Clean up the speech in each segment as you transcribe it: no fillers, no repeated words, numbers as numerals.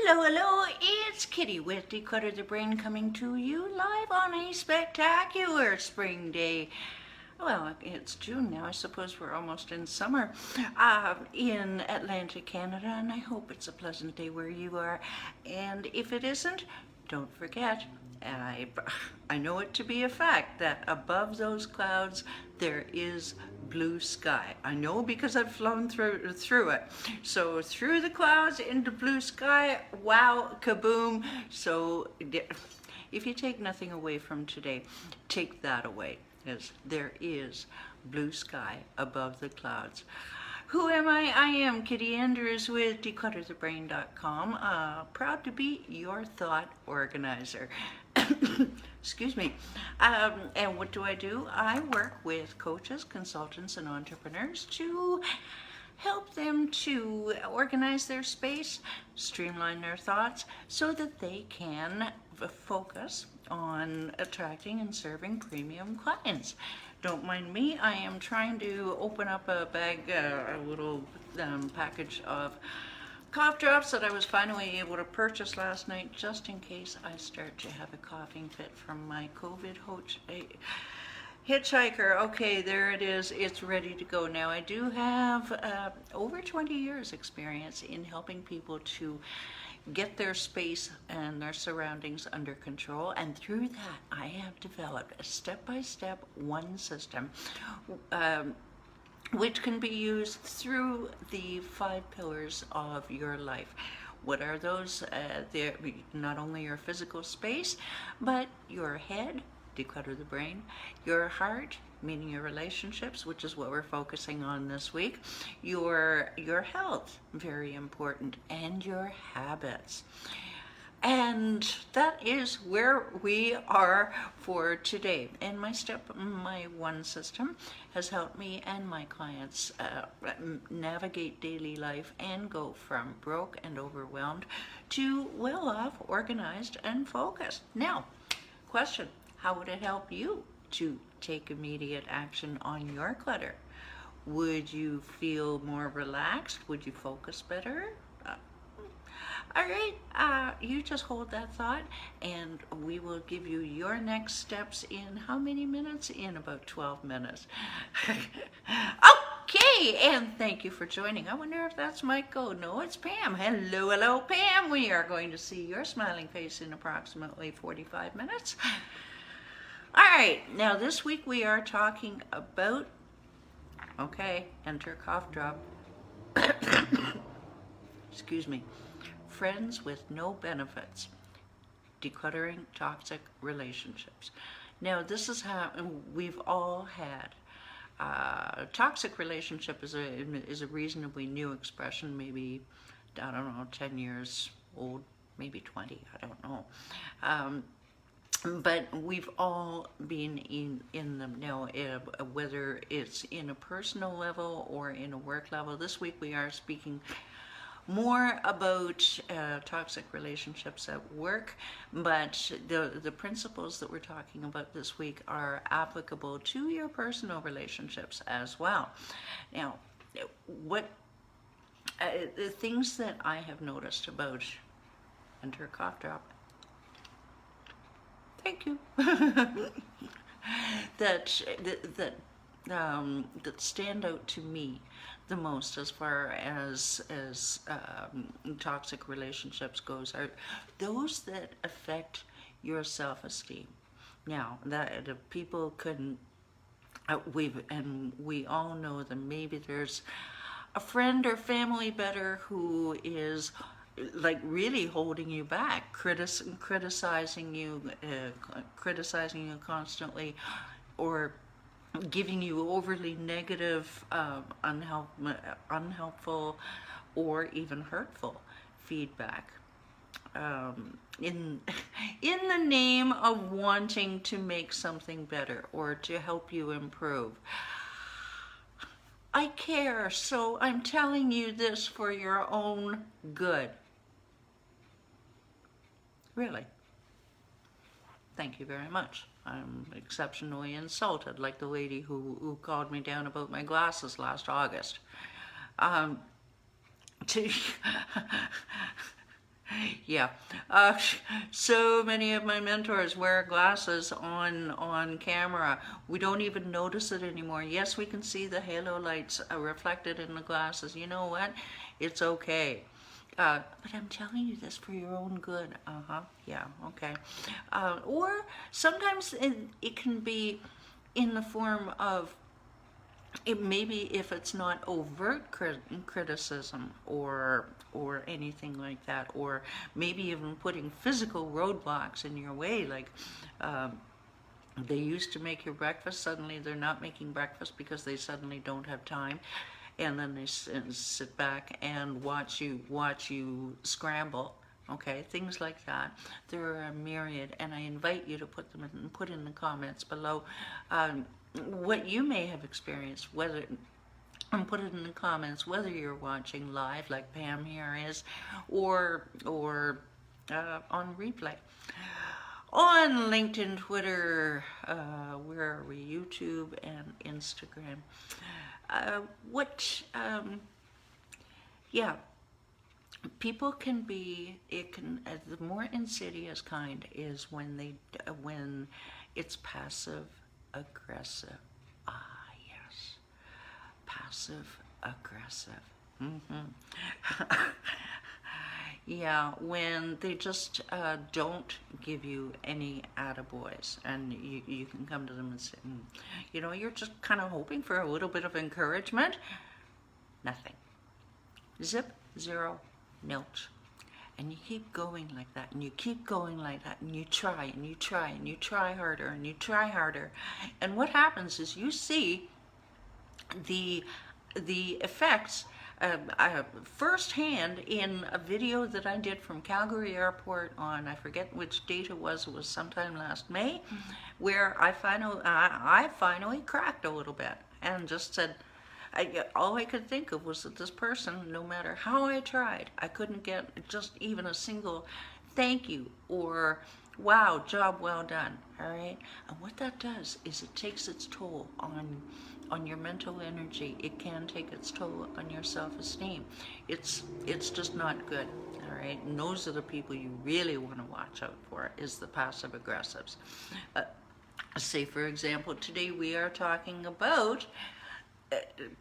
Hello, it's Kitti with Declutter the Brain coming to you live on a spectacular spring day. Well, it's June now. I suppose we're almost in summer in Atlantic Canada, and I hope it's a pleasant day where you are. And if it isn't, don't forget, I know it to be a fact that above those clouds there is blue sky. I know because I've flown through it. So through the clouds into blue sky, wow, kaboom. So if you take nothing away from today, take that away, as there is blue sky above the clouds. Who am I? I am Kitti Andrews with declutterthebrain.com, proud to be your thought organizer. Excuse me. And what do? I work with coaches, consultants, and entrepreneurs to help them to organize their space, streamline their thoughts, so that they can focus on attracting and serving premium clients. Don't mind me, I am trying to open up a bag, a little package of cough drops that I was finally able to purchase last night, just in case I start to have a coughing fit from my COVID hitchhiker. Okay, there it is. It's ready to go. Now, I do have over 20 years experience in helping people to get their space and their surroundings under control, and through that I have developed a step-by-step one system which can be used through the 5 pillars of your life. What are those? They're not only your physical space, but your head, declutter the brain, your heart, meaning your relationships, which is what we're focusing on this week, your health, very important, and your habits. And that is where we are for today. And my one system has helped me and my clients navigate daily life and go from broke and overwhelmed to well off, organized, and focused. Now, question, how would it help you to take immediate action on your clutter? Would you feel more relaxed? Would you focus better? All right, you just hold that thought, and we will give you your next steps in how many minutes? In about 12 minutes. Okay, and thank you for joining. I wonder if that's Mike. Oh, no, it's Pam. Hello, Pam. We are going to see your smiling face in approximately 45 minutes. All right, now this week we are talking about, okay, enter cough drop. Excuse me. Friends with no benefits. Decluttering toxic relationships. Now, this is how we've all had. Toxic relationship is a reasonably new expression, maybe, I don't know, 10 years old, maybe 20, I don't know. But we've all been in them now, whether it's in a personal level or in a work level. This week we are speaking more about toxic relationships at work, but the principles that we're talking about this week are applicable to your personal relationships as well. Now, what the things that I have noticed about enter cough drop. Thank you. that stand out to me the most as far as toxic relationships goes are those that affect your self-esteem. Now, that people can, we all know that maybe there's a friend or family better who is like really holding you back, criticizing you constantly, or giving you overly negative, unhelpful, or even hurtful feedback, in the name of wanting to make something better or to help you improve. I care, so I'm telling you this for your own good. Really. Thank you very much. I'm exceptionally insulted, like the lady who called me down about my glasses last August. Yeah. Uh, so many of my mentors wear glasses on camera. We don't even notice it anymore. Yes, we can see the halo lights reflected in the glasses. You know what? It's okay. But I'm telling you this for your own good. Uh-huh. Yeah, okay. Or sometimes it can be in the form of maybe if it's not overt criticism or anything like that, or maybe even putting physical roadblocks in your way, like um, they used to make your breakfast, suddenly they're not making breakfast because they suddenly don't have time, and then they sit back and watch you scramble. Okay, things like that. There are a myriad, and I invite you to put in the comments below um, what you may have experienced, whether and put it in the comments whether you're watching live like Pam here is, or on replay. On LinkedIn, Twitter, where are we? YouTube and Instagram. Uh, what? Yeah, people can be. It can. The more insidious kind is when it's passive aggressive. Ah, yes, passive aggressive. Yeah, when they just don't give you any attaboys, and you can come to them and say, you're just kind of hoping for a little bit of encouragement. Nothing. Zip, zero, nilch. And you keep going like that, and you keep going like that, and you try, and you try, and you try harder, and you try harder. And what happens is you see the effects firsthand in a video that I did from Calgary Airport on, I forget which date it was sometime last May, where I finally cracked a little bit and just said, all I could think of was that this person, no matter how I tried, I couldn't get just even a single thank you or wow, job well done. All right, and what that does is it takes its toll on your mental energy. It can take its toll on your self-esteem. It's just not good. All right, and those are the people you really want to watch out for, is the passive aggressives. Say for example, today we are talking about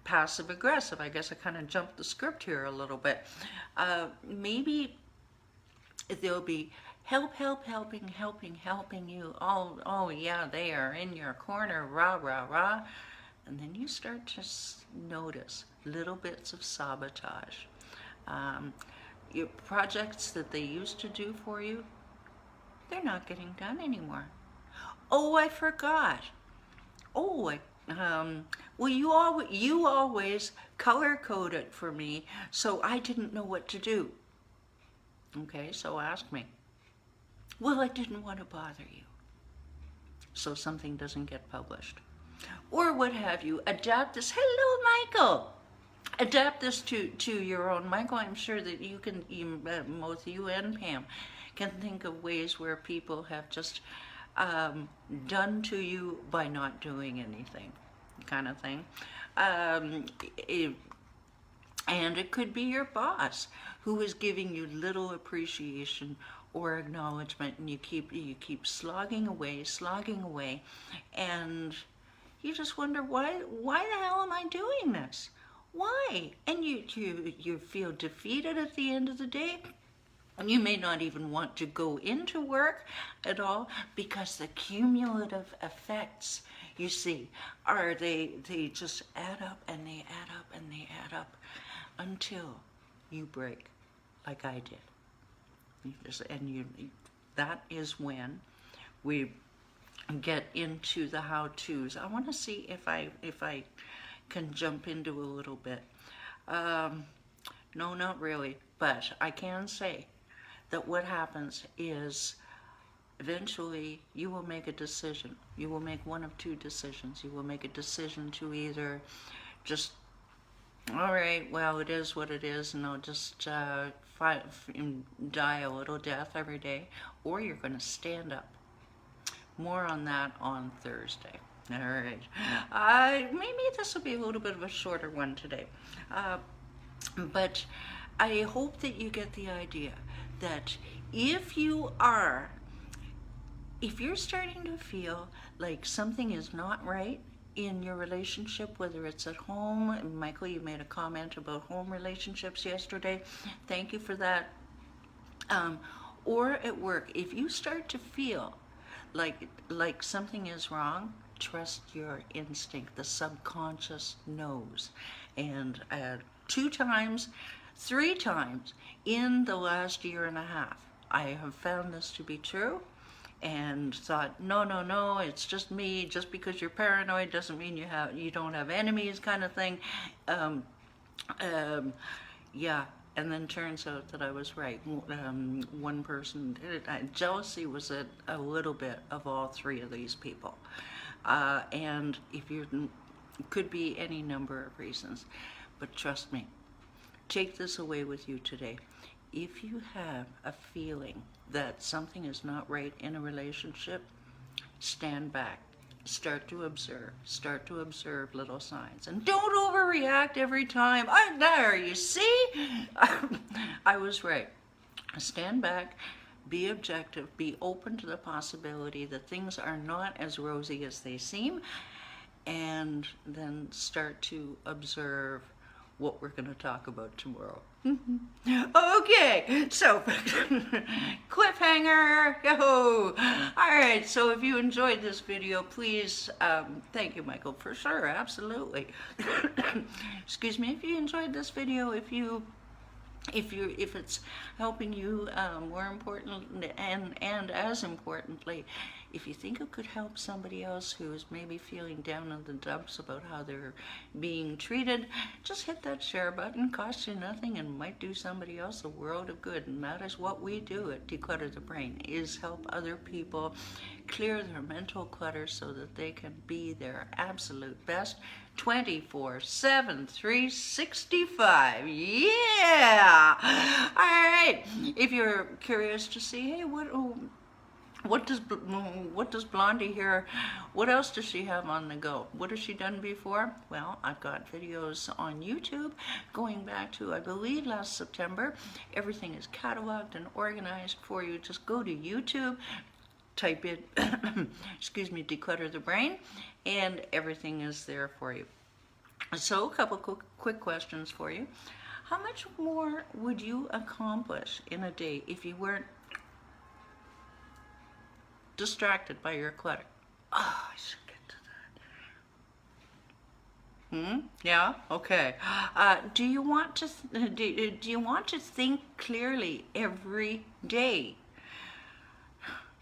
passive aggressive. I guess I kind of jumped the script here a little bit. Maybe there'll be helping you. Oh yeah, they are in your corner, rah rah rah. And then you start to notice little bits of sabotage. Your projects that they used to do for you, they're not getting done anymore. Oh, I forgot. Oh, well, you always color code it for me, so I didn't know what to do. Okay, so ask me. Well, I didn't want to bother you, so something doesn't get published. Or what have you. Adapt this. Hello, Michael. Adapt this to your own. Michael, I'm sure that both you and Pam can think of ways where people have just done to you by not doing anything, kind of thing. And it could be your boss who is giving you little appreciation or acknowledgement, and you keep slogging away, and you just wonder why the hell am I doing this? Why? And you feel defeated at the end of the day. And you may not even want to go into work at all, because the cumulative effects, you see, are they just add up and they add up and they add up until you break, like I did. That is when we get into the how-tos. I want to see if I can jump into a little bit. No, not really, but I can say that what happens is eventually you will make a decision. You will make one of two decisions. You will make a decision to either just, all right, well, it is what it is, and I'll just die a little death every day, or you're going to stand up. More on that on Thursday. All right. Maybe this will be a little bit of a shorter one today. But I hope that you get the idea that if you're starting to feel like something is not right in your relationship, whether it's at home, and Michael, you made a comment about home relationships yesterday. Thank you for that. Um, or at work, if you start to feel like something is wrong, trust your instinct. The subconscious knows. And 2 times, 3 times in the last year and a half, I have found this to be true, and thought, no, no, no, it's just me. Just because you're paranoid doesn't mean you don't have enemies, kind of thing. Um, um, yeah, and then turns out that I was right. One person did it. Jealousy was a little bit of all 3 of these people, and if you could be any number of reasons, but trust me, take this away with you today. If you have a feeling that something is not right in a relationship, stand back. Start to observe little signs, and don't overreact every time. There, you see? I was right. Stand back, be objective, be open to the possibility that things are not as rosy as they seem, and then start to observe what we're going to talk about tomorrow. Okay, so cliffhanger. Yo. All right, so if you enjoyed this video, please, thank you, Michael, for sure, absolutely. Excuse me, if you enjoyed this video, if it's helping you, more important, and as importantly, if you think it could help somebody else who is maybe feeling down in the dumps about how they're being treated, just hit that share button. Costs you nothing and might do somebody else a world of good. And that is what we do at Declutter the Brain, is help other people clear their mental clutter so that they can be their absolute best 24/7, 365. Yeah! All right. If you're curious to see, hey, what does Blondie here, what else does she have on the go? What has she done before? Well, I've got videos on YouTube going back to, I believe, last September. Everything is cataloged and organized for you. Just go to YouTube, type in, excuse me, Declutter the Brain, and everything is there for you. So, a couple quick questions for you. How much more would you accomplish in a day if you weren't distracted by your clutter? Oh, I should get to that. Yeah. Okay. Do you want to think clearly every day?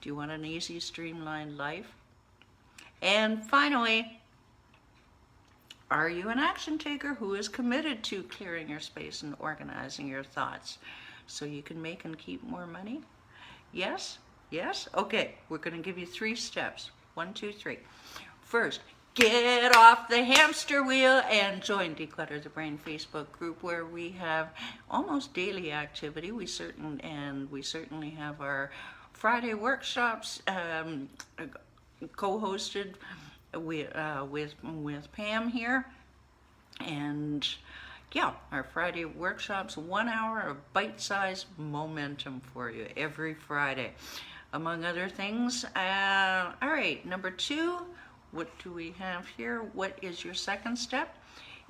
Do you want an easy, streamlined life? And finally, are you an action taker who is committed to clearing your space and organizing your thoughts so you can make and keep more money? Yes? Yes? Okay, we're going to give you 3 steps. 1, 2, 3. First, get off the hamster wheel and join Declutter the Brain Facebook group, where we have almost daily activity. We certainly have our Friday workshops co-hosted with Pam here, and yeah, our Friday workshops, 1 hour of bite-sized momentum for you every Friday, among other things. All right, number 2, what do we have here? What is your second step?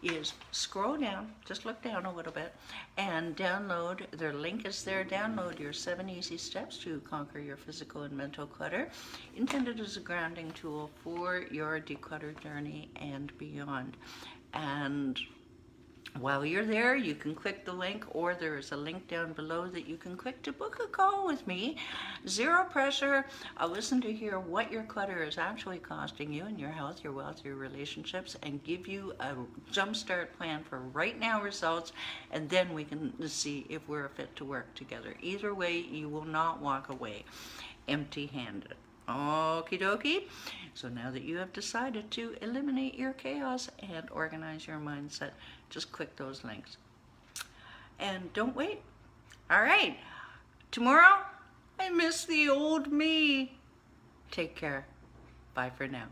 Is scroll down, just look down a little bit, and download, their link is there, download your 7 easy steps to conquer your physical and mental clutter, intended as a grounding tool for your declutter journey and beyond. And while you're there, you can click the link, or there is a link down below that you can click to book a call with me. 0 pressure. I'll listen to hear what your clutter is actually costing you in your health, your wealth, your relationships, and give you a jumpstart plan for right now results, and then we can see if we're a fit to work together. Either way, you will not walk away empty-handed. Okie dokie. So now that you have decided to eliminate your chaos and organize your mindset, just click those links. And don't wait. All right. Tomorrow, I miss the old me. Take care. Bye for now.